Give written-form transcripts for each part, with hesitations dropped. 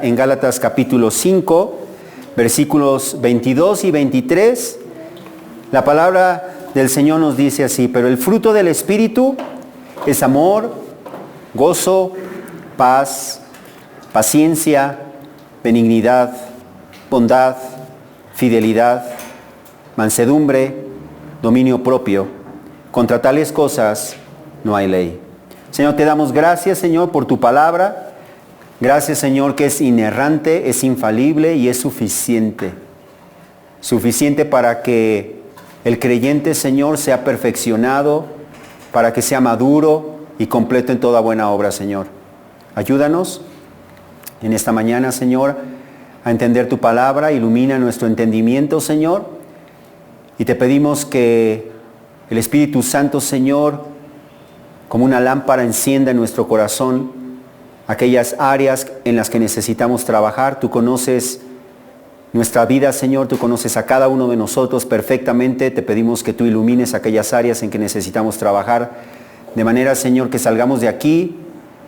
En Gálatas capítulo 5, versículos 22 y 23, la palabra del Señor nos dice así: pero el fruto del Espíritu es amor, gozo, paz, paciencia, benignidad, bondad, fidelidad, mansedumbre, dominio propio. Contra tales cosas no hay ley. Señor, te damos gracias, Señor, por tu palabra. Gracias, Señor, que es inerrante, es infalible y es suficiente. Suficiente para que el creyente, Señor, sea perfeccionado, para que sea maduro y completo en toda buena obra, Señor. Ayúdanos en esta mañana, Señor, a entender tu palabra. Ilumina nuestro entendimiento, Señor. Y te pedimos que el Espíritu Santo, Señor, como una lámpara, encienda en nuestro corazón aquellas áreas en las que necesitamos trabajar. Tú conoces nuestra vida, Señor, tú conoces a cada uno de nosotros perfectamente. Te pedimos que tú ilumines aquellas áreas en que necesitamos trabajar, de manera, Señor, que salgamos de aquí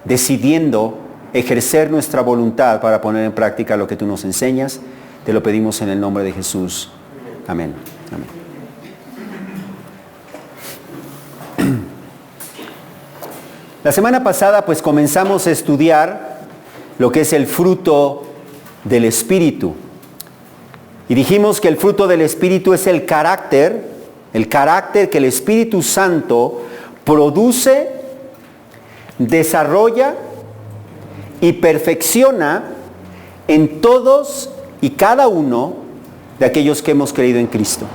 decidiendo ejercer nuestra voluntad para poner en práctica lo que tú nos enseñas. Te lo pedimos en el nombre de Jesús. Amén. Amén. La semana pasada pues comenzamos a estudiar lo que es el fruto del Espíritu. Y dijimos que el fruto del Espíritu es el carácter que el Espíritu Santo produce, desarrolla y perfecciona en todos y cada uno de aquellos que hemos creído en Cristo.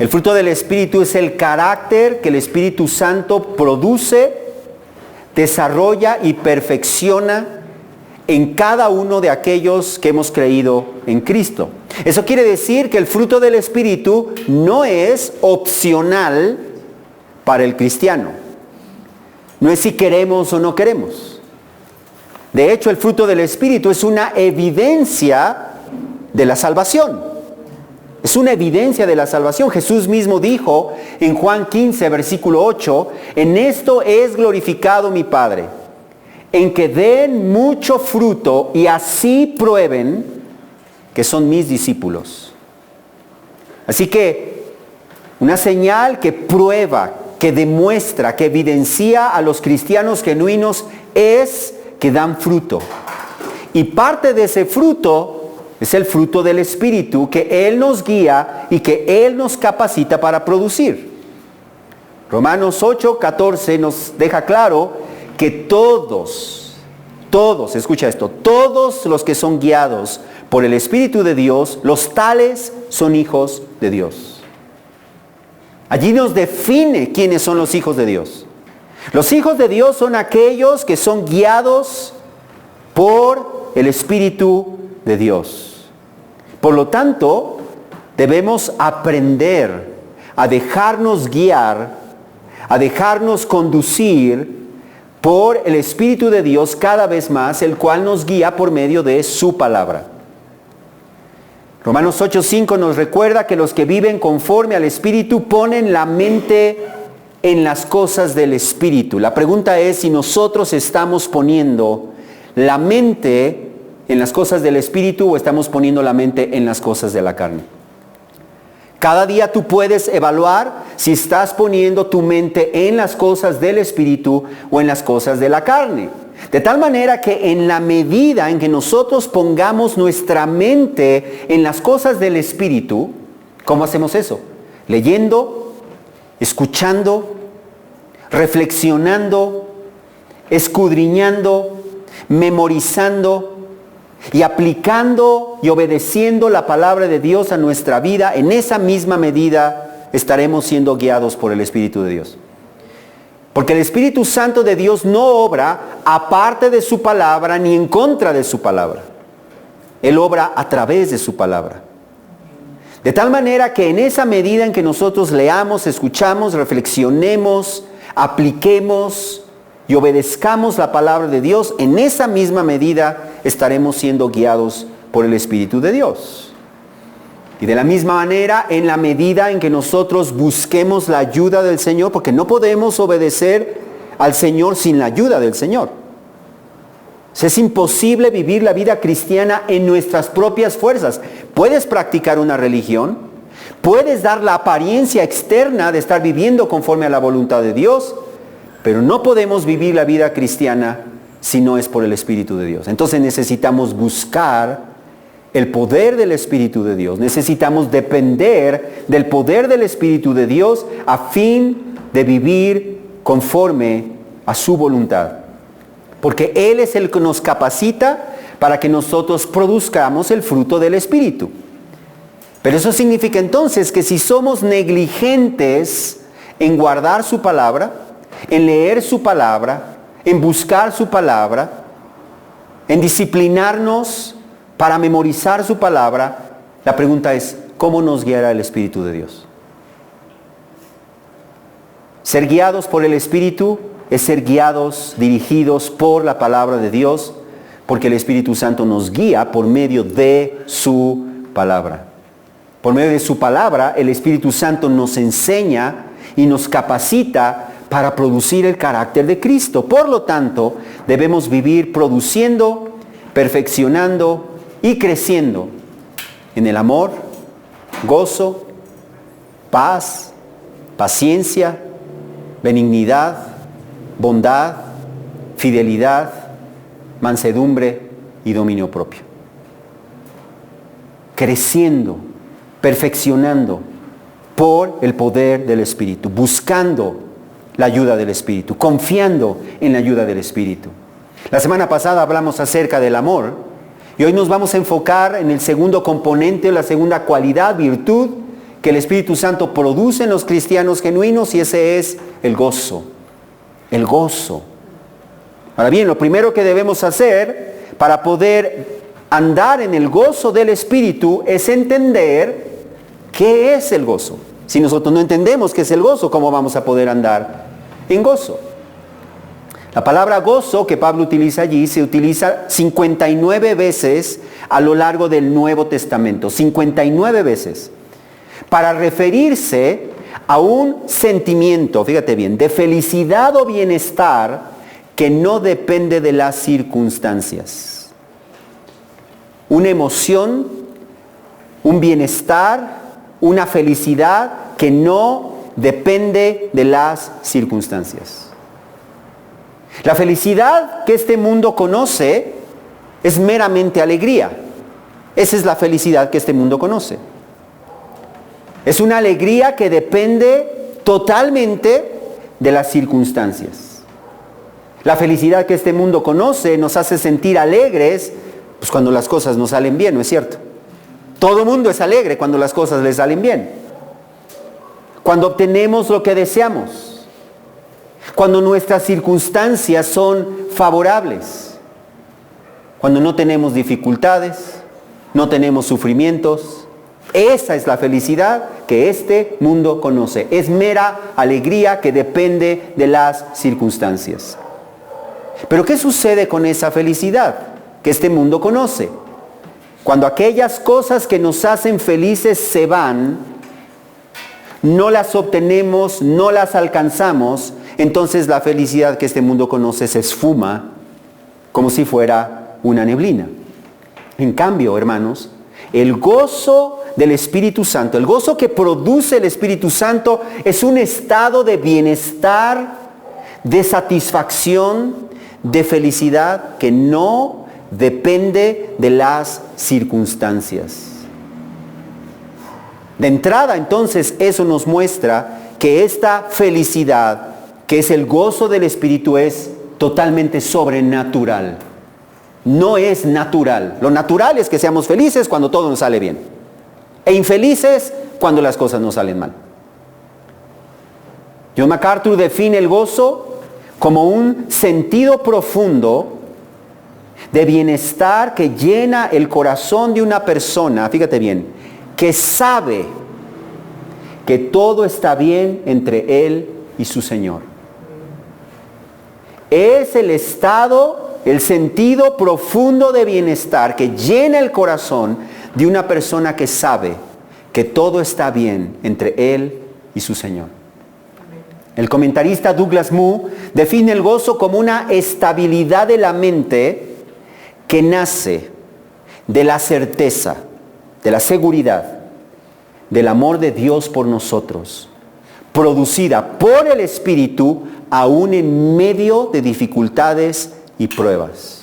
El fruto del Espíritu es el carácter que el Espíritu Santo produce, desarrolla y perfecciona en cada uno de aquellos que hemos creído en Cristo. Eso quiere decir que el fruto del Espíritu no es opcional para el cristiano. No es si queremos o no queremos. De hecho, el fruto del Espíritu es una evidencia de la salvación. Es una evidencia de la salvación. Jesús mismo dijo en Juan 15, versículo 8, en esto es glorificado mi Padre, en que den mucho fruto y así prueben que son mis discípulos. Así que una señal que prueba, que demuestra, que evidencia a los cristianos genuinos es que dan fruto. Y parte de ese fruto es el fruto del Espíritu que Él nos guía y que Él nos capacita para producir. Romanos 8, 14 nos deja claro que todos, escucha esto, todos los que son guiados por el Espíritu de Dios, los tales son hijos de Dios. Allí nos define quiénes son los hijos de Dios. Los hijos de Dios son aquellos que son guiados por el Espíritu de Dios. Por lo tanto, debemos aprender a dejarnos guiar, a dejarnos conducir por el Espíritu de Dios cada vez más, el cual nos guía por medio de su palabra. Romanos 8:5 nos recuerda que los que viven conforme al Espíritu ponen la mente en las cosas del Espíritu. La pregunta es si nosotros estamos poniendo la mente en las cosas del Espíritu o estamos poniendo la mente en las cosas de la carne. Cada día tú puedes evaluar si estás poniendo tu mente en las cosas del Espíritu o en las cosas de la carne. De tal manera que en la medida en que nosotros pongamos nuestra mente en las cosas del Espíritu, ¿cómo hacemos eso? Leyendo, escuchando, reflexionando, escudriñando, memorizando y aplicando y obedeciendo la palabra de Dios a nuestra vida. En esa misma medida estaremos siendo guiados por el Espíritu de Dios. Porque el Espíritu Santo de Dios no obra aparte de su palabra ni en contra de su palabra. Él obra a través de su palabra. De tal manera que en esa medida en que nosotros leamos, escuchamos, reflexionemos, apliquemos y obedezcamos la palabra de Dios, en esa misma medida estaremos siendo guiados por el Espíritu de Dios. Y de la misma manera, en la medida en que nosotros busquemos la ayuda del Señor, porque no podemos obedecer al Señor sin la ayuda del Señor. Es imposible vivir la vida cristiana en nuestras propias fuerzas. Puedes practicar una religión, puedes dar la apariencia externa de estar viviendo conforme a la voluntad de Dios, pero no podemos vivir la vida cristiana si no es por el Espíritu de Dios. Entonces necesitamos buscar el poder del Espíritu de Dios. Necesitamos depender del poder del Espíritu de Dios a fin de vivir conforme a su voluntad. Porque Él es el que nos capacita para que nosotros produzcamos el fruto del Espíritu. Pero eso significa entonces que si somos negligentes en guardar su palabra, en leer su palabra, en buscar su palabra, en disciplinarnos para memorizar su palabra, la pregunta es, ¿cómo nos guiará el Espíritu de Dios? Ser guiados por el Espíritu es ser guiados, dirigidos por la palabra de Dios, porque el Espíritu Santo nos guía por medio de su palabra. Por medio de su palabra, el Espíritu Santo nos enseña y nos capacita para producir el carácter de Cristo. Por lo tanto, debemos vivir produciendo, perfeccionando y creciendo en el amor, gozo, paz, paciencia, benignidad, bondad, fidelidad, mansedumbre y dominio propio. Creciendo, perfeccionando por el poder del Espíritu, buscando la ayuda del Espíritu, confiando en la ayuda del Espíritu. La semana pasada hablamos acerca del amor y hoy nos vamos a enfocar en el segundo componente, la segunda cualidad, virtud que el Espíritu Santo produce en los cristianos genuinos, y ese es el gozo. El gozo. Ahora bien, lo primero que debemos hacer para poder andar en el gozo del Espíritu es entender qué es el gozo. Si nosotros no entendemos qué es el gozo, ¿cómo vamos a poder andar en gozo? La palabra gozo que Pablo utiliza allí se utiliza 59 veces a lo largo del Nuevo Testamento. 59 veces. Para referirse a un sentimiento, fíjate bien, de felicidad o bienestar que no depende de las circunstancias. Una emoción, un bienestar, una felicidad que no depende de las circunstancias. La felicidad que este mundo conoce es meramente alegría. Esa es la felicidad que este mundo conoce. Es una alegría que depende totalmente de las circunstancias. La felicidad que este mundo conoce nos hace sentir alegres pues cuando las cosas nos salen bien, ¿no es cierto? Todo mundo es alegre cuando las cosas le salen bien. Cuando obtenemos lo que deseamos. Cuando nuestras circunstancias son favorables. Cuando no tenemos dificultades, no tenemos sufrimientos. Esa es la felicidad que este mundo conoce. Es mera alegría que depende de las circunstancias. Pero ¿qué sucede con esa felicidad que este mundo conoce? Cuando aquellas cosas que nos hacen felices se van, no las obtenemos, no las alcanzamos, entonces la felicidad que este mundo conoce se esfuma como si fuera una neblina. En cambio, hermanos, el gozo del Espíritu Santo, el gozo que produce el Espíritu Santo es un estado de bienestar, de satisfacción, de felicidad que no depende de las circunstancias. De entrada, entonces, eso nos muestra que esta felicidad, que es el gozo del Espíritu, es totalmente sobrenatural. No es natural. Lo natural es que seamos felices cuando todo nos sale bien. E infelices cuando las cosas nos salen mal. John MacArthur define el gozo como un sentido profundo de bienestar que llena el corazón de una persona, fíjate bien, que sabe que todo está bien entre él y su Señor. Es el estado, el sentido profundo de bienestar que llena el corazón de una persona que sabe que todo está bien entre él y su Señor. El comentarista Douglas Moo define el gozo como una estabilidad de la mente que nace de la certeza, de la seguridad, del amor de Dios por nosotros, producida por el Espíritu, aún en medio de dificultades y pruebas.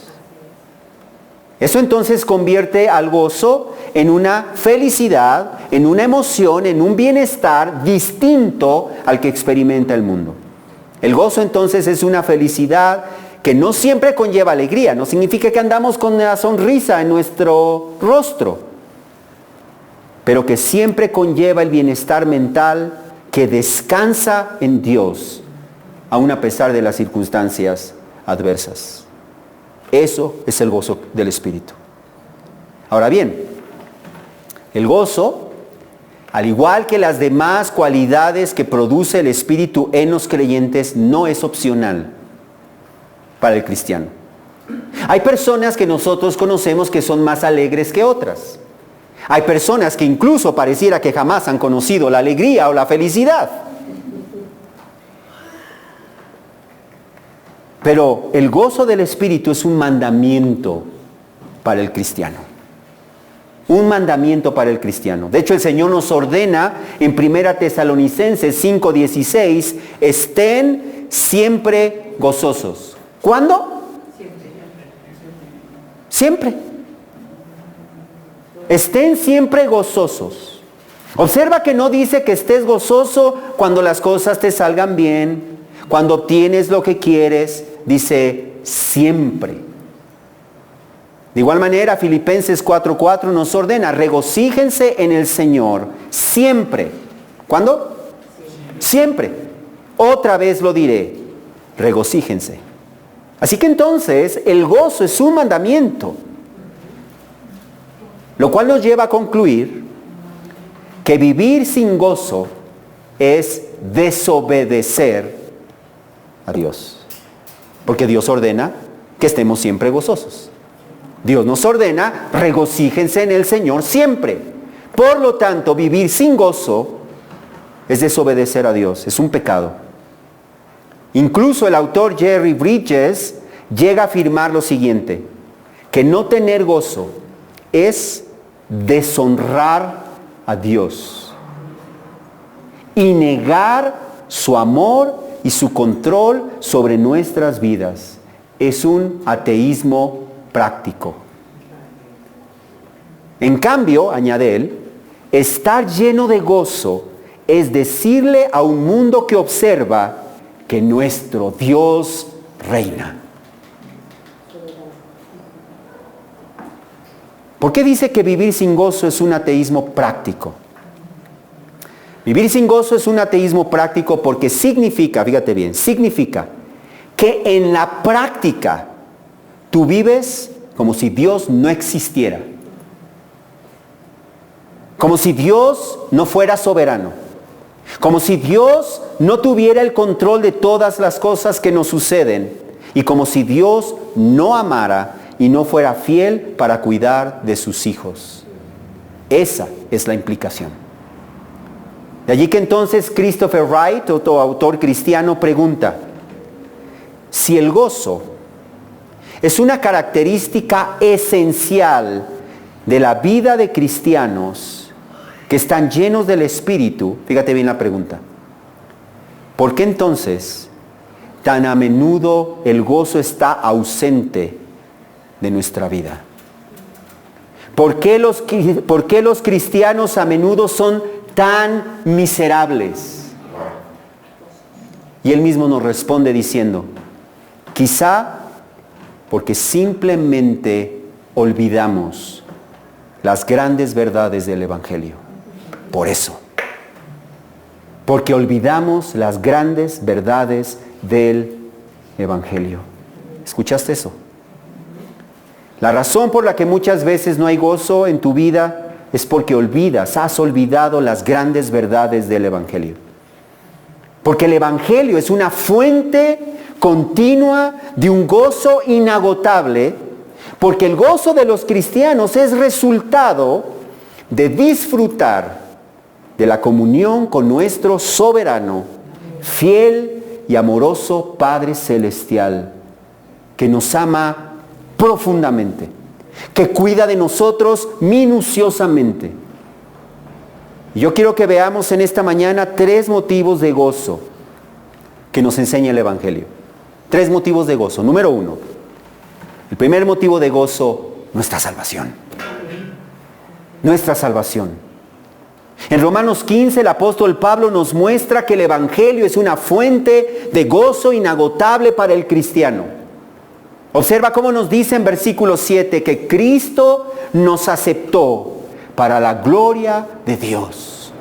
Eso entonces convierte al gozo en una felicidad, en una emoción, en un bienestar distinto al que experimenta el mundo. El gozo entonces es una felicidad que no siempre conlleva alegría, no significa que andamos con una sonrisa en nuestro rostro, pero que siempre conlleva el bienestar mental que descansa en Dios, aun a pesar de las circunstancias adversas. Eso es el gozo del Espíritu. Ahora bien, el gozo, al igual que las demás cualidades que produce el Espíritu en los creyentes, no es opcional para el cristiano. Hay personas que nosotros conocemos que son más alegres que otras. Hay personas que incluso pareciera que jamás han conocido la alegría o la felicidad. Pero el gozo del Espíritu es un mandamiento para el cristiano. Un mandamiento para el cristiano. De hecho, el Señor nos ordena en 1 Tesalonicenses 5:16, estén siempre gozosos. ¿Cuándo? Siempre. Estén siempre gozosos. Observa que no dice que estés gozoso cuando las cosas te salgan bien, cuando obtienes lo que quieres. Dice siempre. De igual manera, Filipenses 4:4 nos ordena, regocíjense en el Señor siempre. ¿Cuándo? Siempre. Otra vez lo diré, regocíjense. Así que entonces el gozo es un mandamiento, lo cual nos lleva a concluir que vivir sin gozo es desobedecer a Dios. Porque Dios ordena que estemos siempre gozosos. Dios nos ordena, regocíjense en el Señor siempre. Por lo tanto, vivir sin gozo es desobedecer a Dios, es un pecado. Incluso el autor Jerry Bridges llega a afirmar lo siguiente, que no tener gozo es deshonrar a Dios y negar su amor y su control sobre nuestras vidas. Es un ateísmo práctico. En cambio, añade él, estar lleno de gozo es decirle a un mundo que observa que nuestro Dios reina. ¿Por qué dice que vivir sin gozo es un ateísmo práctico? Vivir sin gozo es un ateísmo práctico porque significa, fíjate bien, significa que en la práctica tú vives como si Dios no existiera. Como si Dios no fuera soberano. Como si Dios no tuviera el control de todas las cosas que nos suceden. Y como si Dios no amara y no fuera fiel para cuidar de sus hijos. Esa es la implicación. De allí que entonces Christopher Wright, otro autor cristiano, pregunta, si el gozo es una característica esencial de la vida de cristianos que están llenos del Espíritu, fíjate bien la pregunta, ¿por qué entonces tan a menudo el gozo está ausente de nuestra vida? ¿Por qué los cristianos a menudo son tan miserables? Y él mismo nos responde diciendo, quizá porque simplemente olvidamos las grandes verdades del Evangelio. Por eso. Porque olvidamos las grandes verdades del Evangelio. ¿Escuchaste eso? La razón por la que muchas veces no hay gozo en tu vida es porque has olvidado las grandes verdades del Evangelio. Porque el Evangelio es una fuente continua de un gozo inagotable, porque el gozo de los cristianos es resultado de disfrutar de la comunión con nuestro soberano, fiel y amoroso Padre Celestial, que nos ama profundamente que cuida de nosotros minuciosamente. Y yo quiero que veamos en esta mañana 3 motivos de gozo que nos enseña el Evangelio. 3 motivos de gozo. Número 1, el primer motivo de gozo, nuestra salvación. Nuestra salvación. En Romanos 15 el apóstol Pablo nos muestra que el Evangelio es una fuente de gozo inagotable para el cristiano. Observa cómo nos dice en versículo 7 que Cristo nos aceptó para la gloria de Dios.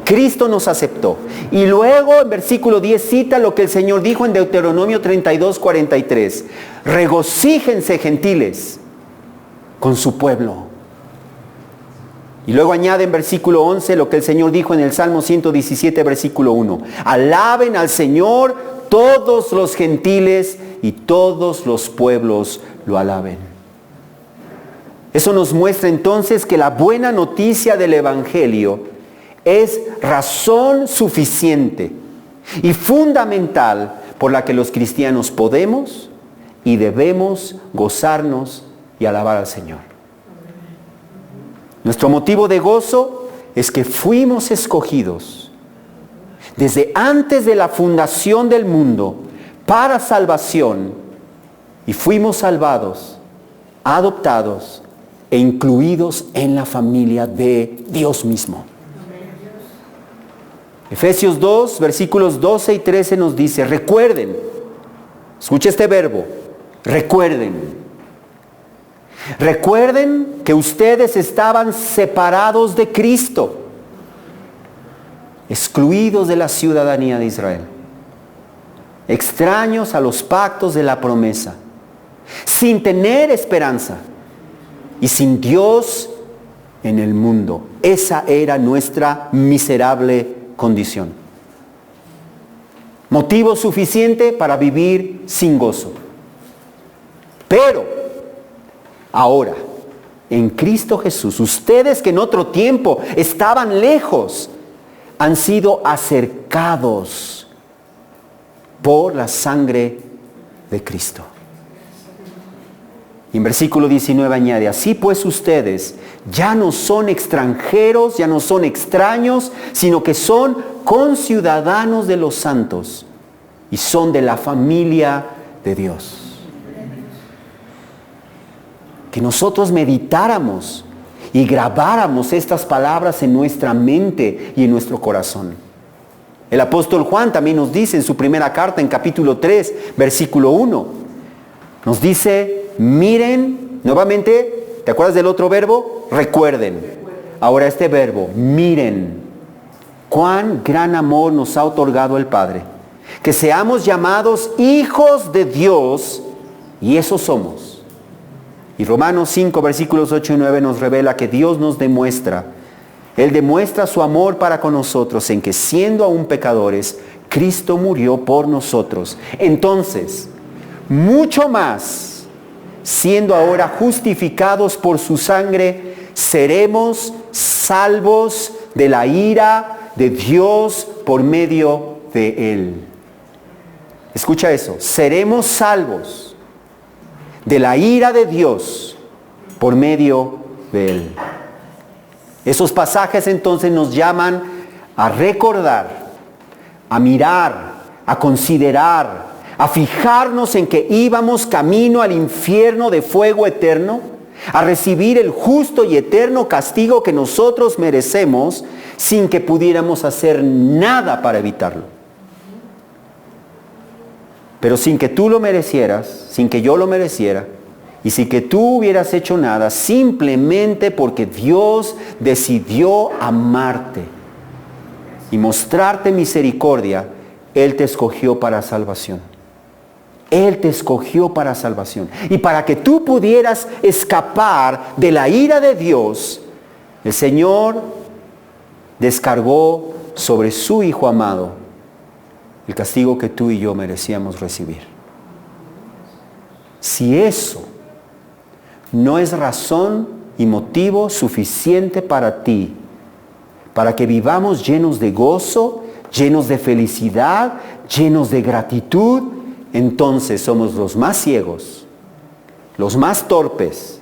Cristo nos aceptó. Y luego en versículo 10 cita lo que el Señor dijo en Deuteronomio 32:43. Regocíjense, gentiles, con su pueblo. Y luego añade en versículo 11 lo que el Señor dijo en el Salmo 117, versículo 1. Alaben al Señor todos los gentiles y todos los pueblos lo alaben. Eso nos muestra entonces que la buena noticia del Evangelio es razón suficiente y fundamental por la que los cristianos podemos y debemos gozarnos y alabar al Señor. Nuestro motivo de gozo es que fuimos escogidos desde antes de la fundación del mundo para salvación y fuimos salvados, adoptados e incluidos en la familia de Dios mismo. Efesios 2, versículos 12 y 13 nos dice, recuerden, escucha este verbo, recuerden. Recuerden que ustedes estaban separados de Cristo, excluidos de la ciudadanía de Israel, extraños a los pactos de la promesa, sin tener esperanza y sin Dios en el mundo. Esa era nuestra miserable condición. Motivo suficiente para vivir sin gozo. Pero ahora, en Cristo Jesús, ustedes que en otro tiempo estaban lejos, han sido acercados por la sangre de Cristo. Y en versículo 19 añade, así pues ustedes ya no son extranjeros, ya no son extraños, sino que son conciudadanos de los santos y son de la familia de Dios. Que nosotros meditáramos y grabáramos estas palabras en nuestra mente y en nuestro corazón. El apóstol Juan también nos dice en su primera carta, en capítulo 3, versículo 1, nos dice, miren, nuevamente, ¿te acuerdas del otro verbo? Recuerden. Ahora este verbo, miren, cuán gran amor nos ha otorgado el Padre, que seamos llamados hijos de Dios, y eso somos. Y Romanos 5, versículos 8 y 9 nos revela que Dios nos demuestra, Él demuestra su amor para con nosotros en que siendo aún pecadores, Cristo murió por nosotros. Entonces, mucho más, siendo ahora justificados por su sangre, seremos salvos de la ira de Dios por medio de Él. Escucha eso, seremos salvos de la ira de Dios por medio de Él. Esos pasajes entonces nos llaman a recordar, a mirar, a considerar, a fijarnos en que íbamos camino al infierno de fuego eterno, a recibir el justo y eterno castigo que nosotros merecemos sin que pudiéramos hacer nada para evitarlo. Pero sin que tú lo merecieras, sin que yo lo mereciera, y sin que tú hubieras hecho nada, simplemente porque Dios decidió amarte y mostrarte misericordia, Él te escogió para salvación. Él te escogió para salvación. Y para que tú pudieras escapar de la ira de Dios, el Señor descargó sobre su Hijo amado el castigo que tú y yo merecíamos recibir. Si eso no es razón y motivo suficiente para ti, para que vivamos llenos de gozo, llenos de felicidad, llenos de gratitud, entonces somos los más ciegos, los más torpes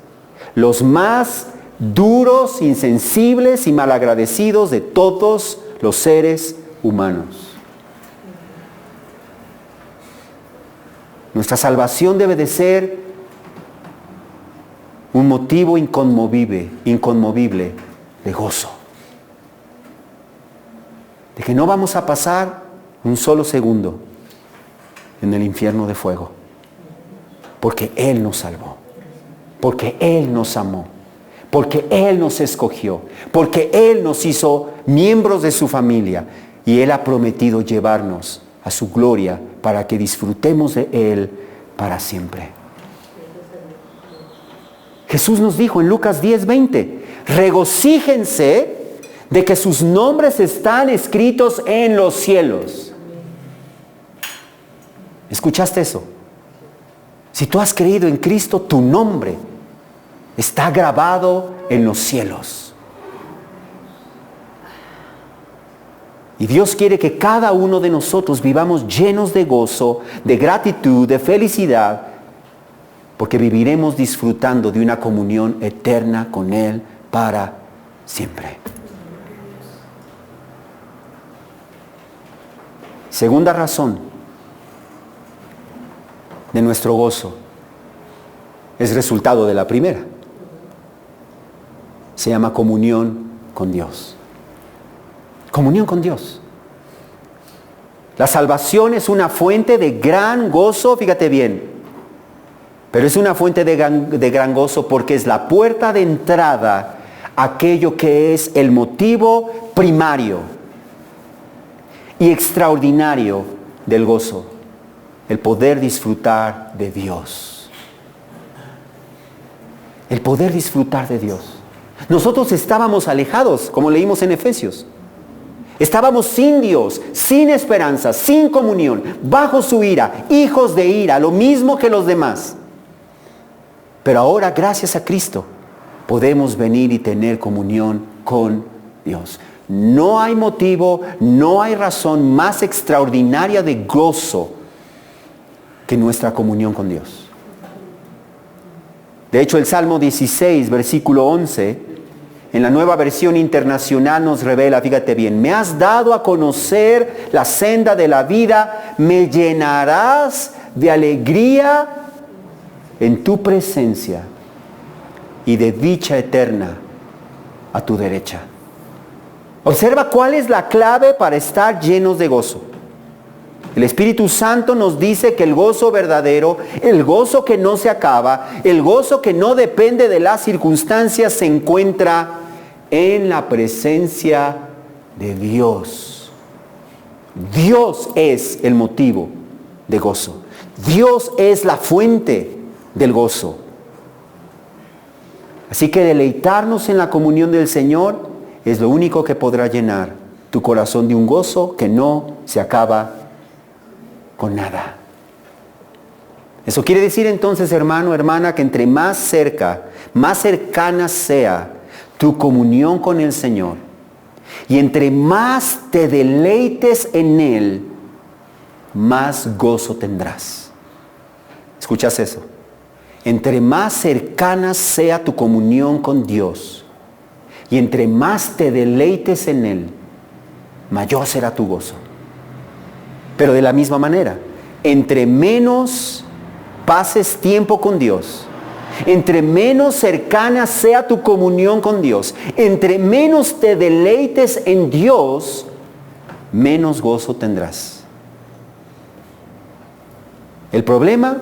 los más duros, insensibles y malagradecidos de todos los seres humanos. Nuestra salvación debe de ser un motivo inconmovible de gozo. De que no vamos a pasar un solo segundo en el infierno de fuego. Porque Él nos salvó. Porque Él nos amó. Porque Él nos escogió. Porque Él nos hizo miembros de su familia. Y Él ha prometido llevarnos a su gloria para que disfrutemos de Él para siempre. Jesús nos dijo en Lucas 10:20, regocíjense de que sus nombres están escritos en los cielos. ¿Escuchaste eso? Si tú has creído en Cristo, tu nombre está grabado en los cielos. Y Dios quiere que cada uno de nosotros vivamos llenos de gozo, de gratitud, de felicidad, porque viviremos disfrutando de una comunión eterna con Él para siempre. Segunda razón de nuestro gozo es resultado de la primera. Se llama comunión con Dios. Comunión con Dios. La salvación es una fuente de gran gozo, fíjate bien, pero es una fuente de gran gozo porque es la puerta de entrada a aquello que es el motivo primario y extraordinario del gozo, el poder disfrutar de Dios. El poder disfrutar de Dios. Nosotros estábamos alejados, como leímos en Efesios. Estábamos sin Dios, sin esperanza, sin comunión, bajo su ira, hijos de ira, lo mismo que los demás. Pero ahora, gracias a Cristo, podemos venir y tener comunión con Dios. No hay motivo, no hay razón más extraordinaria de gozo que nuestra comunión con Dios. De hecho, el Salmo 16, versículo 11, en la Nueva Versión Internacional nos revela, fíjate bien, me has dado a conocer la senda de la vida, me llenarás de alegría en tu presencia y de dicha eterna a tu derecha. Observa cuál es la clave para estar llenos de gozo. El Espíritu Santo nos dice que el gozo verdadero, el gozo que no se acaba, el gozo que no depende de las circunstancias, se encuentra en la presencia de Dios. Dios es el motivo de gozo. Dios es la fuente del gozo. Así que deleitarnos en la comunión del Señor es lo único que podrá llenar tu corazón de un gozo que no se acaba con nada. Eso quiere decir entonces, hermano, hermana, que entre más cercana sea tu comunión con el Señor, y entre más te deleites en Él, más gozo tendrás. ¿Escuchas eso? Entre más cercana sea tu comunión con Dios, y entre más te deleites en Él, mayor será tu gozo. Pero de la misma manera, entre menos pases tiempo con Dios, entre menos cercana sea tu comunión con Dios, entre menos te deleites en Dios, menos gozo tendrás. El problema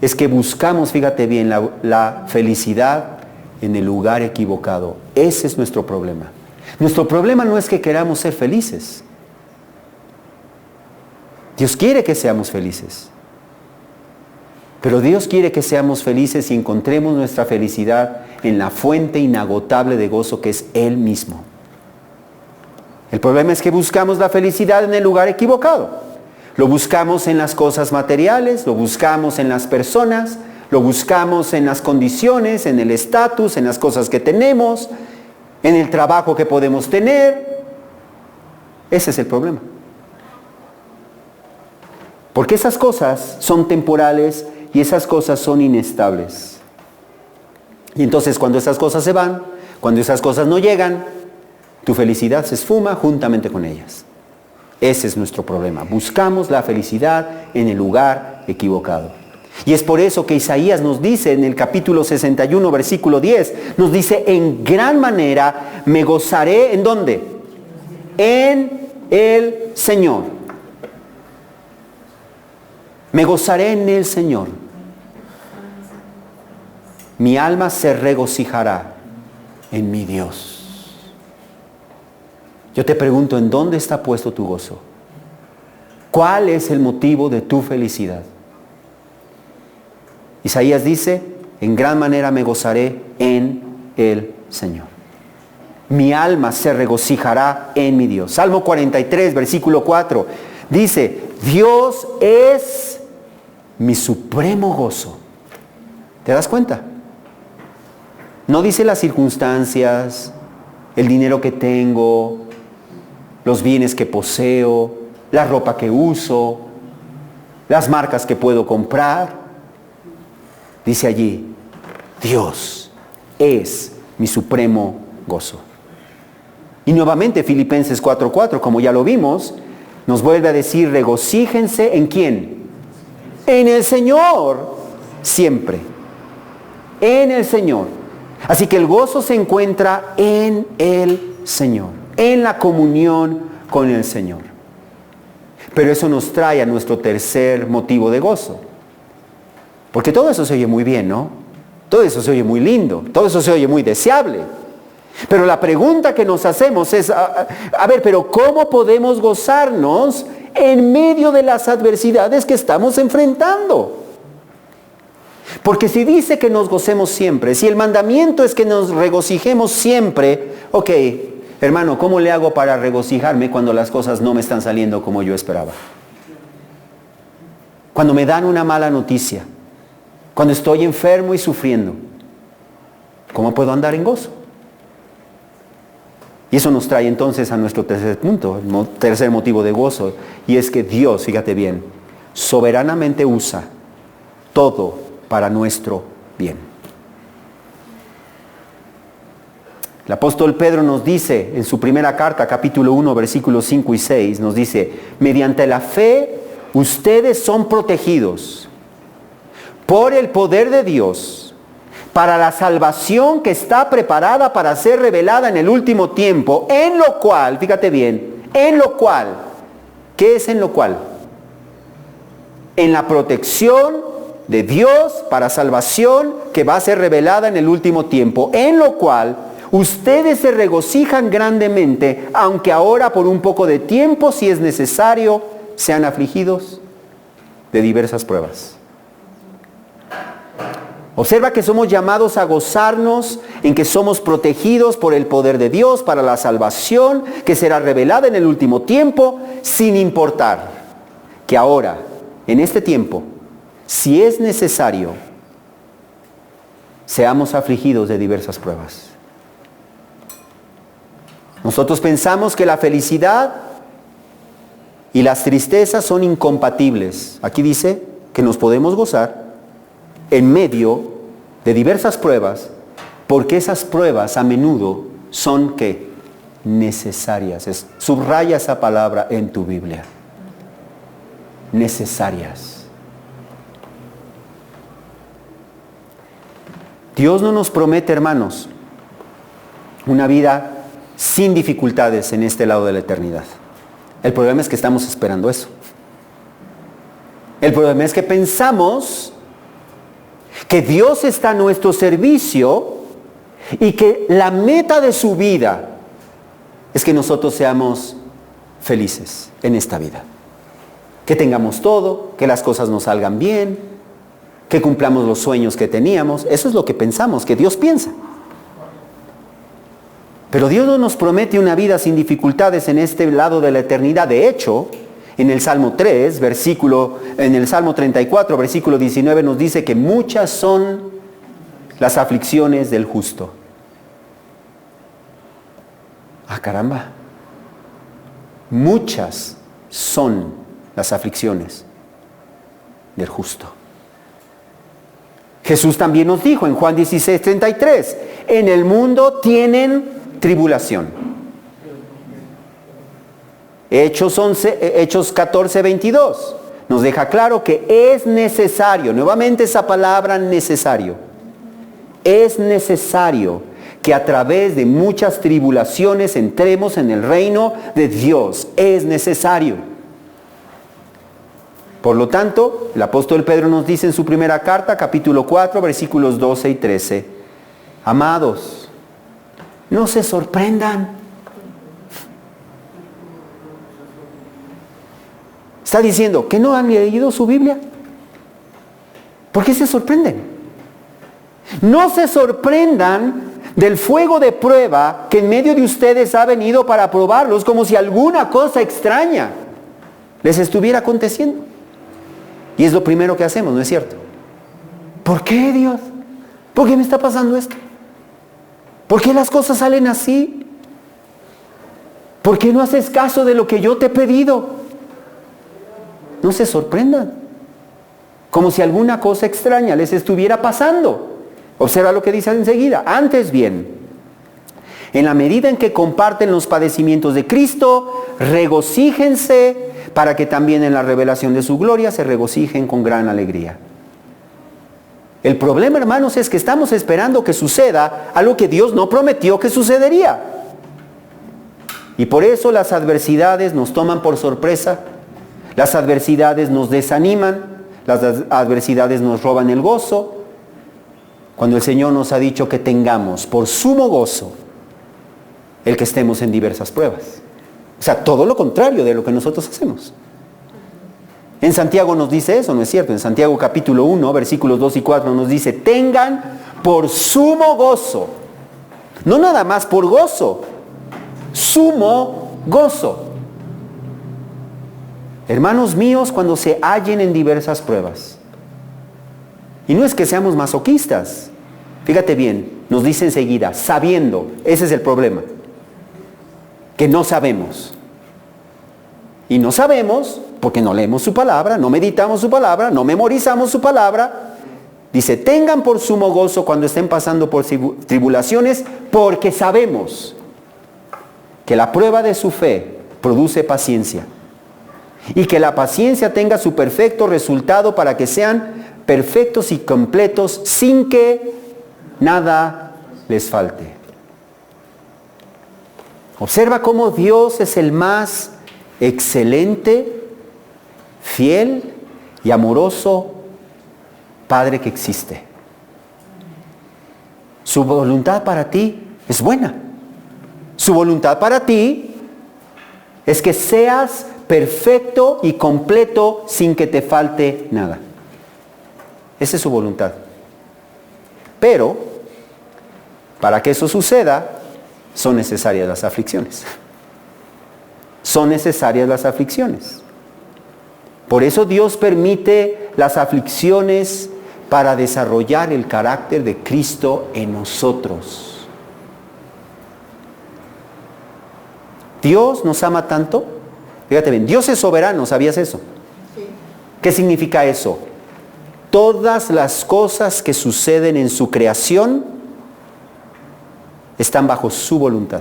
es que buscamos, fíjate bien, la felicidad en el lugar equivocado. Ese es nuestro problema. Nuestro problema no es que queramos ser felices. Dios quiere que seamos felices. Pero Dios quiere que seamos felices y encontremos nuestra felicidad en la fuente inagotable de gozo que es Él mismo. El problema es que buscamos la felicidad en el lugar equivocado. Lo buscamos en las cosas materiales, lo buscamos en las personas, lo buscamos en las condiciones, en el estatus, en las cosas que tenemos, en el trabajo que podemos tener. Ese es el problema. Porque esas cosas son temporales y esas cosas son inestables. Y entonces cuando esas cosas se van, cuando esas cosas no llegan, tu felicidad se esfuma juntamente con ellas. Ese es nuestro problema. Buscamos la felicidad en el lugar equivocado. Y es por eso que Isaías nos dice en el capítulo 61, versículo 10, nos dice, en gran manera me gozaré, ¿en dónde? En el Señor. Me gozaré en el Señor. Mi alma se regocijará en mi Dios. Yo te pregunto, ¿en dónde está puesto tu gozo? ¿Cuál es el motivo de tu felicidad? Isaías dice, en gran manera me gozaré en el Señor. Mi alma se regocijará en mi Dios. Salmo 43, versículo 4, dice, Dios es mi supremo gozo. ¿Te das cuenta? No dice las circunstancias, el dinero que tengo, los bienes que poseo, la ropa que uso, las marcas que puedo comprar. Dice allí, Dios es mi supremo gozo. Y nuevamente Filipenses 4:4, como ya lo vimos, nos vuelve a decir, regocíjense ¿en quién? En el Señor, siempre. En el Señor. Así que el gozo se encuentra en el Señor, en la comunión con el Señor. Pero eso nos trae a nuestro tercer motivo de gozo. Porque todo eso se oye muy bien, ¿no? Todo eso se oye muy lindo, todo eso se oye muy deseable. Pero la pregunta que nos hacemos es, a ver, pero ¿cómo podemos gozarnos en medio de las adversidades que estamos enfrentando? Porque si dice que nos gocemos siempre, si el mandamiento es que nos regocijemos siempre, ok, hermano, ¿cómo le hago para regocijarme cuando las cosas no me están saliendo como yo esperaba? Cuando me dan una mala noticia, cuando estoy enfermo y sufriendo, ¿cómo puedo andar en gozo? Y eso nos trae entonces a nuestro tercer punto, el tercer motivo de gozo, y es que Dios, fíjate bien, soberanamente usa todo para nuestro bien. El apóstol Pedro nos dice en su primera carta, capítulo 1, versículos 5 y 6, nos dice, mediante la fe ustedes son protegidos por el poder de Dios para la salvación que está preparada para ser revelada en el último tiempo, en lo cual, fíjate bien, en lo cual, ¿qué es en lo cual? En la protección de Dios para salvación que va a ser revelada en el último tiempo, en lo cual ustedes se regocijan grandemente, aunque ahora por un poco de tiempo, si es necesario, sean afligidos de diversas pruebas. Observa que somos llamados a gozarnos en que somos protegidos por el poder de Dios para la salvación que será revelada en el último tiempo, sin importar que ahora, en este tiempo, si es necesario, seamos afligidos de diversas pruebas. Nosotros pensamos que la felicidad y las tristezas son incompatibles. Aquí dice que nos podemos gozar en medio de diversas pruebas, porque esas pruebas a menudo son ¿qué? Necesarias. Subraya esa palabra en tu Biblia. Necesarias. Dios no nos promete, hermanos, una vida sin dificultades en este lado de la eternidad. El problema es que estamos esperando eso. El problema es que pensamos que Dios está a nuestro servicio y que la meta de su vida es que nosotros seamos felices en esta vida. Que tengamos todo, que las cosas nos salgan bien, que cumplamos los sueños que teníamos. Eso es lo que pensamos, que Dios piensa. Pero Dios no nos promete una vida sin dificultades en este lado de la eternidad. De hecho, en el Salmo 3, en el Salmo 34, versículo 19 nos dice que muchas son las aflicciones del justo. Ah, caramba. Muchas son las aflicciones del justo. Jesús también nos dijo en Juan 16:33, en el mundo tienen tribulación. Hechos 14:22 nos deja claro que es necesario, nuevamente esa palabra necesario, es necesario que a través de muchas tribulaciones entremos en el reino de Dios. Es necesario. Por lo tanto, el apóstol Pedro nos dice en su primera carta, capítulo 4, versículos 12 y 13, amados, no se sorprendan. Está diciendo que no han leído su Biblia. ¿Por qué se sorprenden? No se sorprendan del fuego de prueba que en medio de ustedes ha venido para probarlos, como si alguna cosa extraña les estuviera aconteciendo. Y es lo primero que hacemos, ¿no es cierto? ¿Por qué, Dios? ¿Por qué me está pasando esto? ¿Por qué las cosas salen así? ¿Por qué no haces caso de lo que yo te he pedido? No se sorprendan, como si alguna cosa extraña les estuviera pasando. Observa lo que dice enseguida. Antes bien, en la medida en que comparten los padecimientos de Cristo, regocíjense para que también en la revelación de su gloria se regocijen con gran alegría. El problema, hermanos, es que estamos esperando que suceda algo que Dios no prometió que sucedería. Y por eso las adversidades nos toman por sorpresa, las adversidades nos desaniman, las adversidades nos roban el gozo, cuando el Señor nos ha dicho que tengamos por sumo gozo el que estemos en diversas pruebas. O sea, todo lo contrario de lo que nosotros hacemos. En Santiago nos dice eso, ¿no es cierto? En Santiago capítulo 1, versículos 2 y 4 nos dice, tengan por sumo gozo, no nada más por gozo, sumo gozo. Hermanos míos, cuando se hallen en diversas pruebas. Y no es que seamos masoquistas. Fíjate bien, nos dice enseguida, sabiendo, ese es el problema. Que no sabemos. Y no sabemos porque no leemos su palabra, no meditamos su palabra, no memorizamos su palabra. Dice, tengan por sumo gozo cuando estén pasando por tribulaciones, porque sabemos que la prueba de su fe produce paciencia. Y que la paciencia tenga su perfecto resultado para que sean perfectos y completos sin que nada les falte. Observa cómo Dios es el más excelente, fiel y amoroso Padre que existe. Su voluntad para ti es buena. Su voluntad para ti es que seas perfecto y completo sin que te falte nada. Esa es su voluntad. Pero, para que eso suceda, son necesarias las aflicciones. Son necesarias las aflicciones. Por eso Dios permite las aflicciones para desarrollar el carácter de Cristo en nosotros. Dios nos ama tanto. Fíjate bien, Dios es soberano, ¿sabías eso? Sí. ¿Qué significa eso? Todas las cosas que suceden en su creación están bajo su voluntad.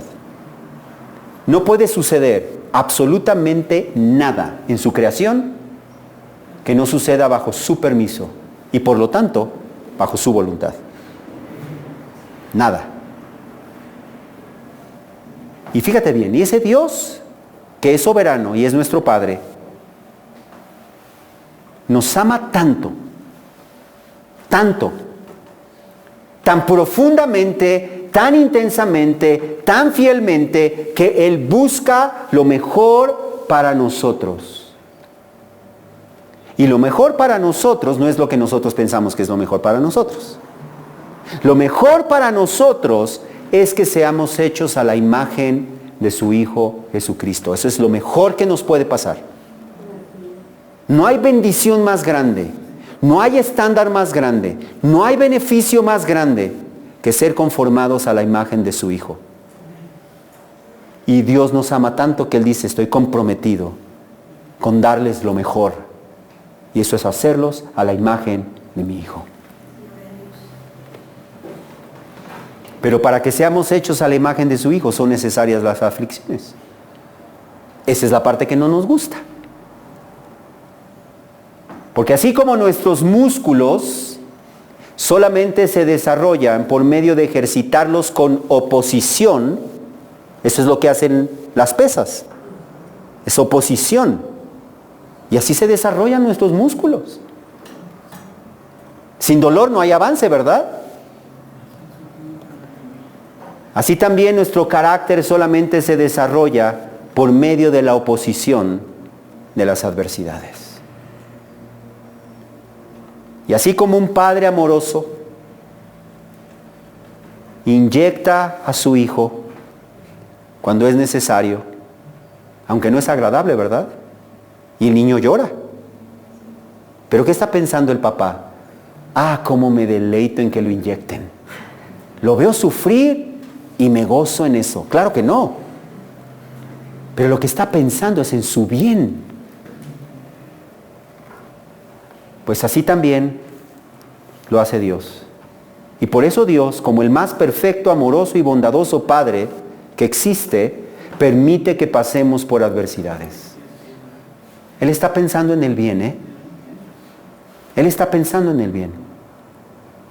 No puede suceder absolutamente nada en su creación que no suceda bajo su permiso y por lo tanto bajo su voluntad. Nada. Y fíjate bien, y ese Dios que es soberano y es nuestro Padre, nos ama tanto, tan profundamente, tan intensamente, tan fielmente, que Él busca lo mejor para nosotros. Y lo mejor para nosotros no es lo que nosotros pensamos que es lo mejor para nosotros. Lo mejor para nosotros es que seamos hechos a la imagen de su Hijo Jesucristo. Eso es lo mejor que nos puede pasar. No hay bendición más grande, no hay estándar más grande, no hay beneficio más grande que ser conformados a la imagen de su Hijo. Y Dios nos ama tanto que Él dice, estoy comprometido con darles lo mejor. Y eso es hacerlos a la imagen de mi Hijo. Pero para que seamos hechos a la imagen de su Hijo son necesarias las aflicciones. Esa es la parte que no nos gusta. Porque así como nuestros músculos solamente se desarrollan por medio de ejercitarlos con oposición, eso es lo que hacen las pesas, es oposición. Y así se desarrollan nuestros músculos. Sin dolor no hay avance, ¿verdad? Así también nuestro carácter solamente se desarrolla por medio de la oposición de las adversidades. Y así como un padre amoroso inyecta a su hijo cuando es necesario, aunque no es agradable, ¿verdad? Y el niño llora. ¿Pero qué está pensando el papá? Ah, cómo me deleito en que lo inyecten. Lo veo sufrir y me gozo en eso. Claro que no. Pero lo que está pensando es en su bien. Pues así también lo hace Dios. Y por eso Dios, como el más perfecto, amoroso y bondadoso Padre que existe, permite que pasemos por adversidades. Él está pensando en el bien, ¿eh? Él está pensando en el bien.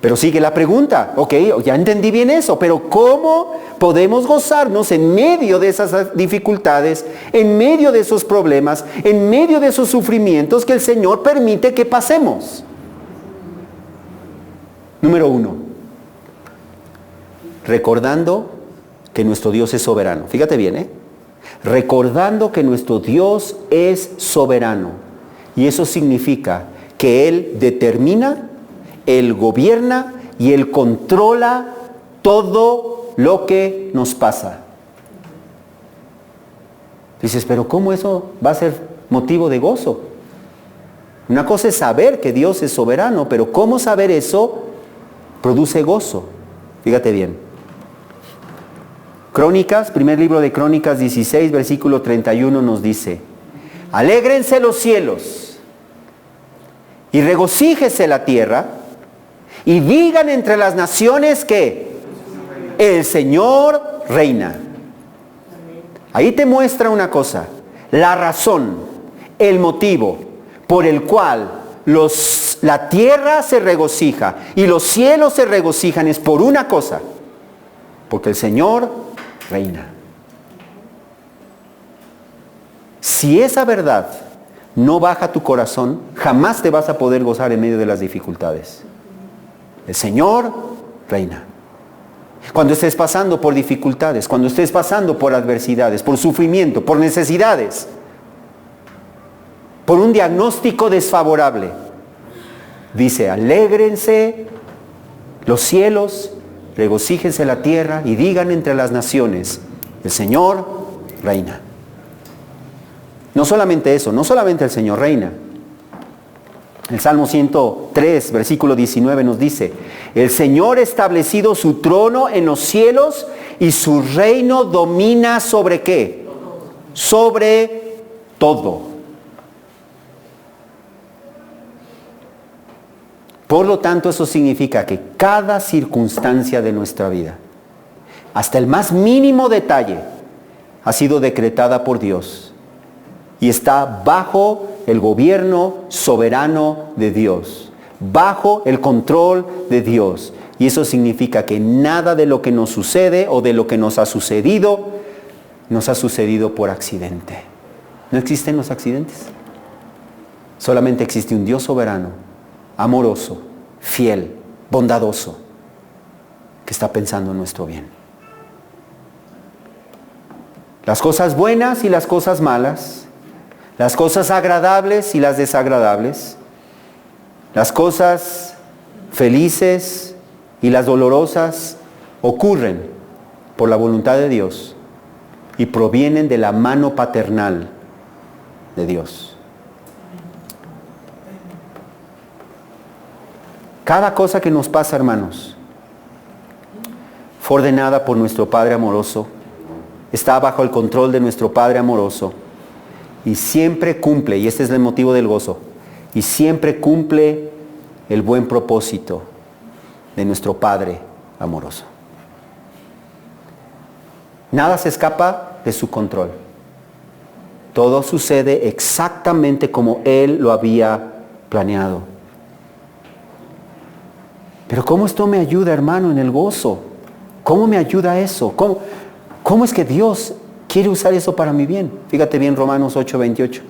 Pero sigue la pregunta, ok, ya entendí bien eso, pero ¿cómo podemos gozarnos en medio de esas dificultades, en medio de esos problemas, en medio de esos sufrimientos que el Señor permite que pasemos? Número 1, recordando que nuestro Dios es soberano. Fíjate bien, ¿eh? Recordando que nuestro Dios es soberano. Y eso significa que Él determina, Él gobierna y Él controla todo lo que nos pasa. Dices, pero ¿cómo eso va a ser motivo de gozo? Una cosa es saber que Dios es soberano, pero ¿cómo saber eso produce gozo? Fíjate bien. Crónicas, primer libro de Crónicas 16, versículo 31 nos dice: alégrense los cielos y regocíjese la tierra, y digan entre las naciones que el Señor reina. Ahí te muestra una cosa, la razón, el motivo por el cual la tierra se regocija y los cielos se regocijan es por una cosa, porque el Señor reina. Si esa verdad no baja tu corazón, jamás te vas a poder gozar en medio de las dificultades. El Señor reina. Cuando estés pasando por dificultades, cuando estés pasando por adversidades, por sufrimiento, por necesidades, por un diagnóstico desfavorable, dice, alégrense los cielos, regocíjense la tierra y digan entre las naciones, el Señor reina. No solamente eso, no solamente el Señor reina. El Salmo 103, versículo 19 nos dice, el Señor ha establecido su trono en los cielos y su reino domina ¿sobre qué? Sobre todo. Por lo tanto, eso significa que cada circunstancia de nuestra vida, hasta el más mínimo detalle, ha sido decretada por Dios y está bajo el gobierno soberano de Dios, bajo el control de Dios. Y eso significa que nada de lo que nos sucede o de lo que nos ha sucedido por accidente. No existen los accidentes. Solamente existe un Dios soberano, amoroso, fiel, bondadoso, que está pensando en nuestro bien. Las cosas buenas y las cosas malas, las cosas agradables y las desagradables, las cosas felices y las dolorosas ocurren por la voluntad de Dios y provienen de la mano paternal de Dios. Cada cosa que nos pasa, hermanos, fue ordenada por nuestro Padre amoroso, está bajo el control de nuestro Padre amoroso y siempre cumple, y este es el motivo del gozo, y siempre cumple el buen propósito de nuestro Padre amoroso. Nada se escapa de su control. Todo sucede exactamente como Él lo había planeado. Pero ¿cómo esto me ayuda, hermano, en el gozo? ¿Cómo me ayuda eso? ¿Cómo es que Dios quiere usar eso para mi bien? Fíjate bien Romanos 8:28.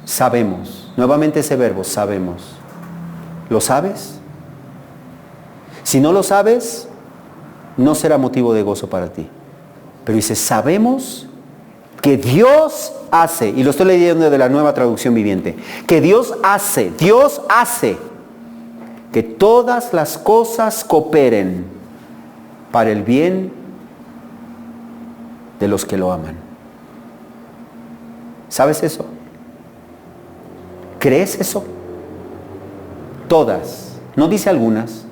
Sabemos. Nuevamente ese verbo, sabemos. ¿Lo sabes? Si no lo sabes, no será motivo de gozo para ti. Pero dice, sabemos que Dios hace, y lo estoy leyendo de la Nueva Traducción Viviente, que Dios hace que todas las cosas cooperen para el bien de los que lo aman. ¿Sabes eso? ¿Crees eso? Todas, no dice algunas,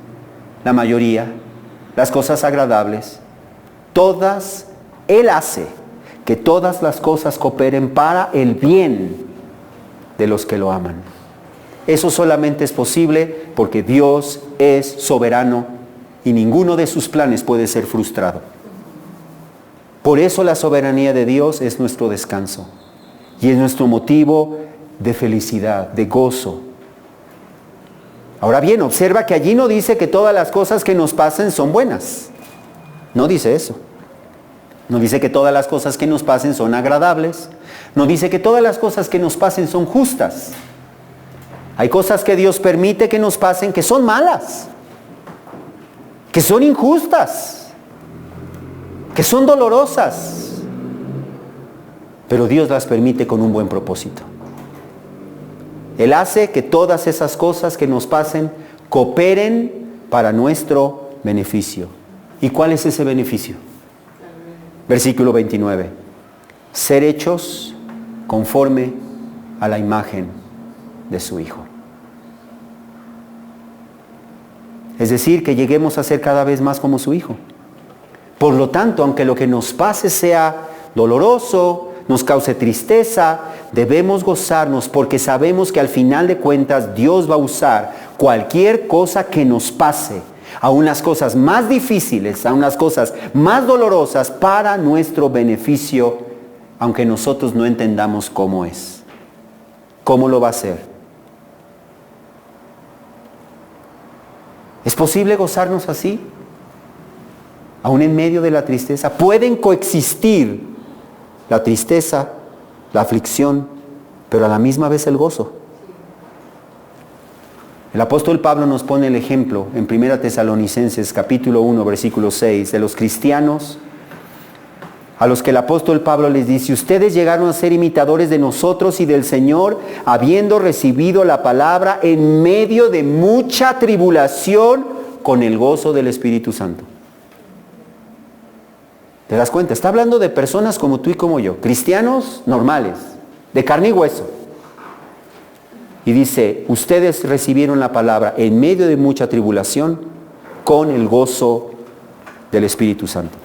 la mayoría, las cosas agradables, todas, Él hace que todas las cosas cooperen para el bien de los que lo aman. Eso solamente es posible porque Dios es soberano y ninguno de sus planes puede ser frustrado. Por eso la soberanía de Dios es nuestro descanso y es nuestro motivo de felicidad, de gozo. Ahora bien, observa que allí no dice que todas las cosas que nos pasen son buenas. No dice eso. No dice que todas las cosas que nos pasen son agradables. No dice que todas las cosas que nos pasen son justas. Hay cosas que Dios permite que nos pasen que son malas, que son injustas, que son dolorosas. Pero Dios las permite con un buen propósito. Él hace que todas esas cosas que nos pasen cooperen para nuestro beneficio. ¿Y cuál es ese beneficio? Versículo 29. Ser hechos conforme a la imagen de su Hijo. Es decir, que lleguemos a ser cada vez más como su Hijo. Por lo tanto, aunque lo que nos pase sea doloroso, nos cause tristeza, debemos gozarnos porque sabemos que al final de cuentas Dios va a usar cualquier cosa que nos pase, aun las cosas más difíciles, aun las cosas más dolorosas, para nuestro beneficio, aunque nosotros no entendamos cómo es. ¿Cómo lo va a hacer? ¿Es posible gozarnos así? Aún en medio de la tristeza. ¿Pueden coexistir la tristeza, la aflicción, pero a la misma vez el gozo? El apóstol Pablo nos pone el ejemplo en 1 Tesalonicenses capítulo 1 versículo 6 de los cristianos a los que el apóstol Pablo les dice: ustedes llegaron a ser imitadores de nosotros y del Señor, habiendo recibido la palabra en medio de mucha tribulación con el gozo del Espíritu Santo. ¿Te das cuenta? Está hablando de personas como tú y como yo, cristianos normales, de carne y hueso. Y dice, ustedes recibieron la palabra en medio de mucha tribulación con el gozo del Espíritu Santo.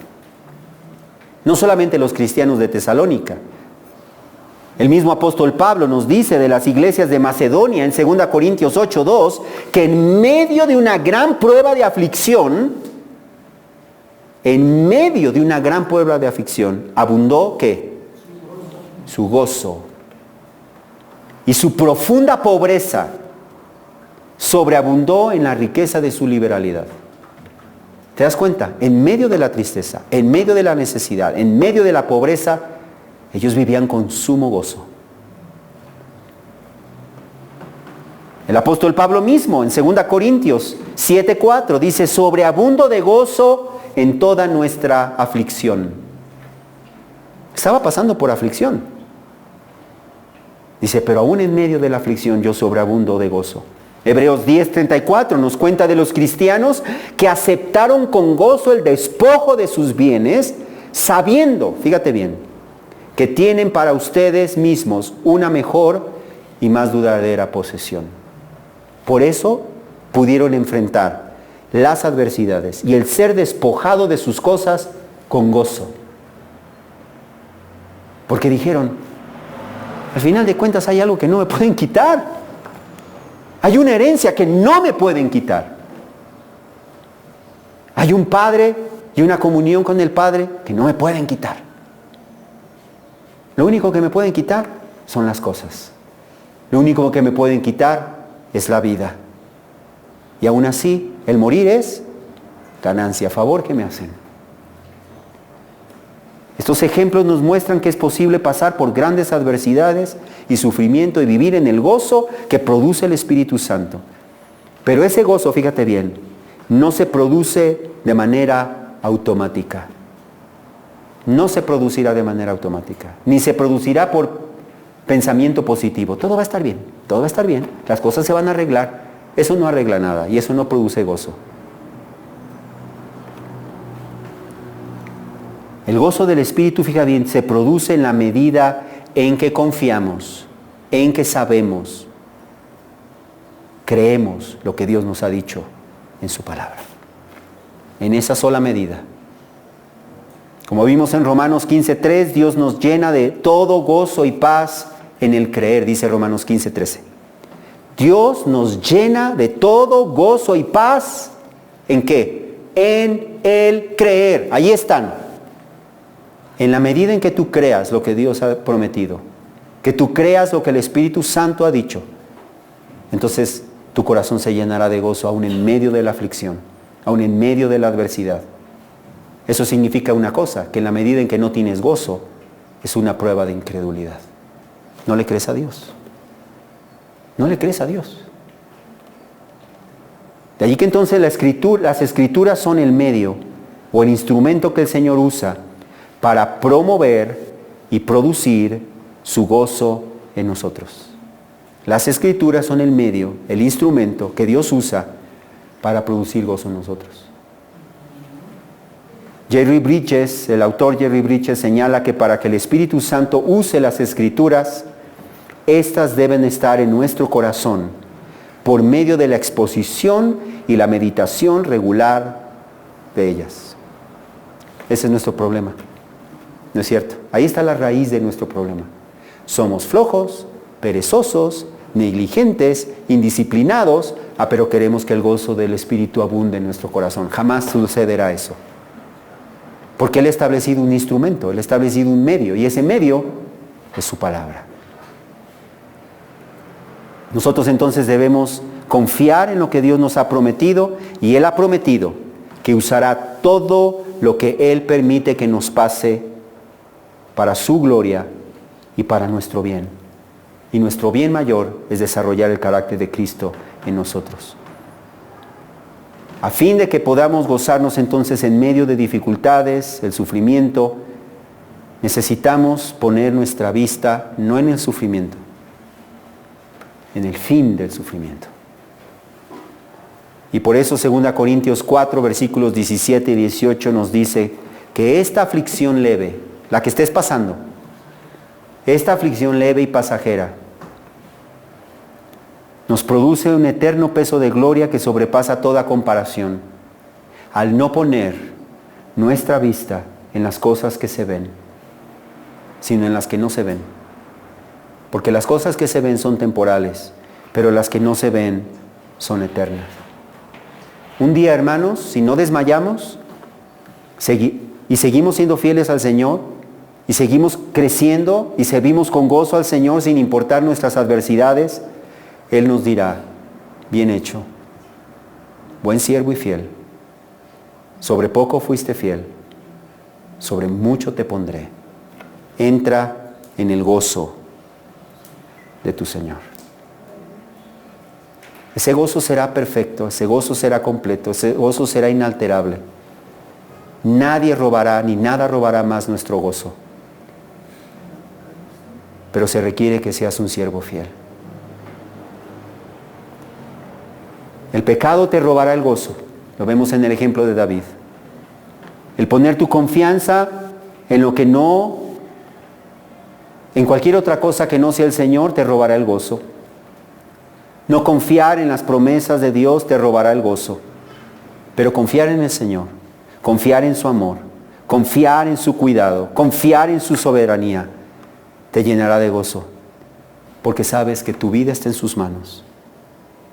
No solamente los cristianos de Tesalónica. El mismo apóstol Pablo nos dice de las iglesias de Macedonia en 2 Corintios 8:2 que en medio de una gran prueba de aflicción, abundó ¿qué? Su gozo. Y su profunda pobreza sobreabundó en la riqueza de su liberalidad. ¿Te das cuenta? En medio de la tristeza, en medio de la necesidad, en medio de la pobreza, ellos vivían con sumo gozo. El apóstol Pablo mismo en 2 Corintios 7:4 dice: sobreabundo de gozo en toda nuestra aflicción. Estaba pasando por aflicción. Dice, pero aún en medio de la aflicción yo sobreabundo de gozo. Hebreos 10:34 nos cuenta de los cristianos que aceptaron con gozo el despojo de sus bienes, sabiendo, fíjate bien, que tienen para ustedes mismos una mejor y más duradera posesión. Por eso pudieron enfrentar las adversidades y el ser despojado de sus cosas con gozo. Porque dijeron, al final de cuentas hay algo que no me pueden quitar. Hay una herencia que no me pueden quitar. Hay un Padre y una comunión con el Padre que no me pueden quitar. Lo único que me pueden quitar son las cosas. Lo único que me pueden quitar es la vida. Y aún así, el morir es ganancia, favor que me hacen. Estos ejemplos nos muestran que es posible pasar por grandes adversidades y sufrimiento y vivir en el gozo que produce el Espíritu Santo. Pero ese gozo, fíjate bien, no se produce de manera automática. No se producirá de manera automática, ni se producirá por pensamiento positivo. Todo va a estar bien, todo va a estar bien, las cosas se van a arreglar. Eso no arregla nada y eso no produce gozo. El gozo del Espíritu, fíjate bien, se produce en la medida en que confiamos, en que sabemos, creemos lo que Dios nos ha dicho en su palabra. En esa sola medida. Como vimos en Romanos 15:3, Dios nos llena de todo gozo y paz en el creer, dice Romanos 15:13. Dios nos llena de todo gozo y paz, ¿en qué? En el creer. Ahí están. En la medida en que tú creas lo que Dios ha prometido, que tú creas lo que el Espíritu Santo ha dicho, entonces tu corazón se llenará de gozo aún en medio de la aflicción, aún en medio de la adversidad. Eso significa una cosa, que en la medida en que no tienes gozo, es una prueba de incredulidad. ¿No le crees a Dios? ¿No le crees a Dios? De allí que entonces las Escrituras son el medio o el instrumento que el Señor usa para promover y producir su gozo en nosotros. Las Escrituras son el medio, el instrumento que Dios usa para producir gozo en nosotros. Jerry Bridges, el autor Jerry Bridges, señala que para que el Espíritu Santo use las Escrituras, estas deben estar en nuestro corazón por medio de la exposición y la meditación regular de ellas. Ese es nuestro problema. ¿No es cierto? Ahí está la raíz de nuestro problema. Somos flojos, perezosos, negligentes, indisciplinados, pero queremos que el gozo del Espíritu abunde en nuestro corazón. Jamás sucederá eso. Porque Él ha establecido un instrumento, Él ha establecido un medio, y ese medio es su palabra. Nosotros entonces debemos confiar en lo que Dios nos ha prometido, y Él ha prometido que usará todo lo que Él permite que nos pase para su gloria y para nuestro bien. Y nuestro bien mayor es desarrollar el carácter de Cristo en nosotros. A fin de que podamos gozarnos entonces en medio de dificultades, el sufrimiento, necesitamos poner nuestra vista no en el sufrimiento, en el fin del sufrimiento. Y por eso 2 Corintios 4, versículos 17 y 18 nos dice que esta aflicción leve, la que estés pasando, esta aflicción leve y pasajera, nos produce un eterno peso de gloria que sobrepasa toda comparación, al no poner nuestra vista en las cosas que se ven, sino en las que no se ven. Porque las cosas que se ven son temporales, pero las que no se ven son eternas. Un día, hermanos, si no desmayamos y seguimos siendo fieles al Señor, y seguimos creciendo y servimos con gozo al Señor sin importar nuestras adversidades, Él nos dirá: bien hecho, buen siervo y fiel. Sobre poco fuiste fiel, sobre mucho te pondré. Entra en el gozo de tu Señor. Ese gozo será perfecto, ese gozo será completo, ese gozo será inalterable. Nadie robará ni nada robará más nuestro gozo. Pero se requiere que seas un siervo fiel. El pecado te robará el gozo. Lo vemos en el ejemplo de David. El poner tu confianza en lo que no, en cualquier otra cosa que no sea el Señor, te robará el gozo. No confiar en las promesas de Dios te robará el gozo. Pero confiar en el Señor, confiar en su amor, confiar en su cuidado, confiar en su soberanía, te llenará de gozo. Porque sabes que tu vida está en sus manos.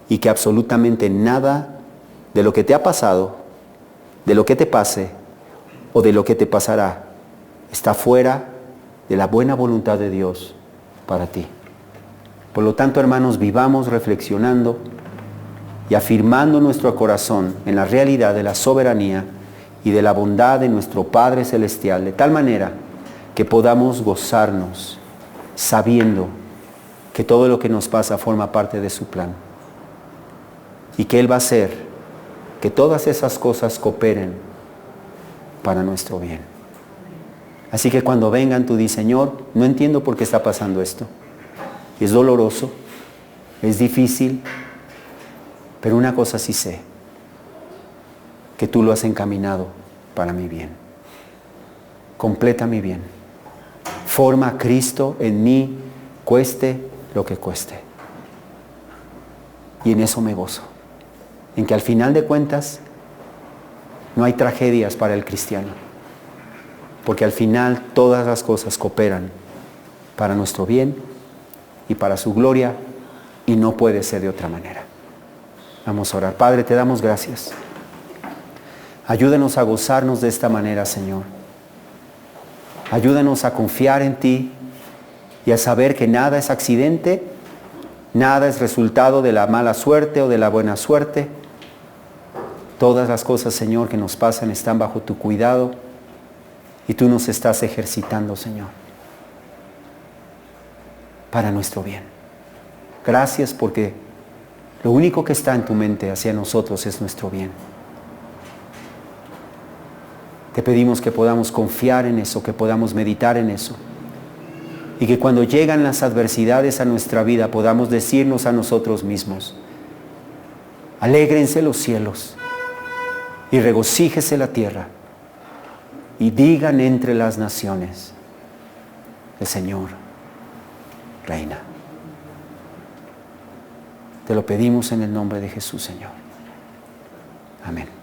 Y que absolutamente nada de lo que te ha pasado, de lo que te pase o de lo que te pasará está fuera de la buena voluntad de Dios para ti. Por lo tanto, hermanos, vivamos reflexionando y afirmando nuestro corazón en la realidad de la soberanía y de la bondad de nuestro Padre Celestial, de tal manera que podamos gozarnos sabiendo que todo lo que nos pasa forma parte de su plan y que Él va a hacer que todas esas cosas cooperen para nuestro bien. Así que cuando vengan tú di, Señor, no entiendo por qué está pasando esto. Es doloroso, es difícil, pero una cosa sí sé, que tú lo has encaminado para mi bien. Completa mi bien. Forma a Cristo en mí, cueste lo que cueste. Y en eso me gozo. En que al final de cuentas no hay tragedias para el cristiano. Porque al final todas las cosas cooperan para nuestro bien y para su gloria, y no puede ser de otra manera. Vamos a orar. Padre, te damos gracias. Ayúdanos a gozarnos de esta manera, Señor. Ayúdanos a confiar en ti y a saber que nada es accidente, nada es resultado de la mala suerte o de la buena suerte. Todas las cosas, Señor, que nos pasan están bajo tu cuidado y tú nos estás ejercitando, Señor, para nuestro bien. Gracias porque lo único que está en tu mente hacia nosotros es nuestro bien. Te pedimos que podamos confiar en eso, que podamos meditar en eso. Y que cuando llegan las adversidades a nuestra vida podamos decirnos a nosotros mismos: alégrense los cielos y regocíjese la tierra. Y digan entre las naciones: el Señor reina. Te lo pedimos en el nombre de Jesús, Señor. Amén.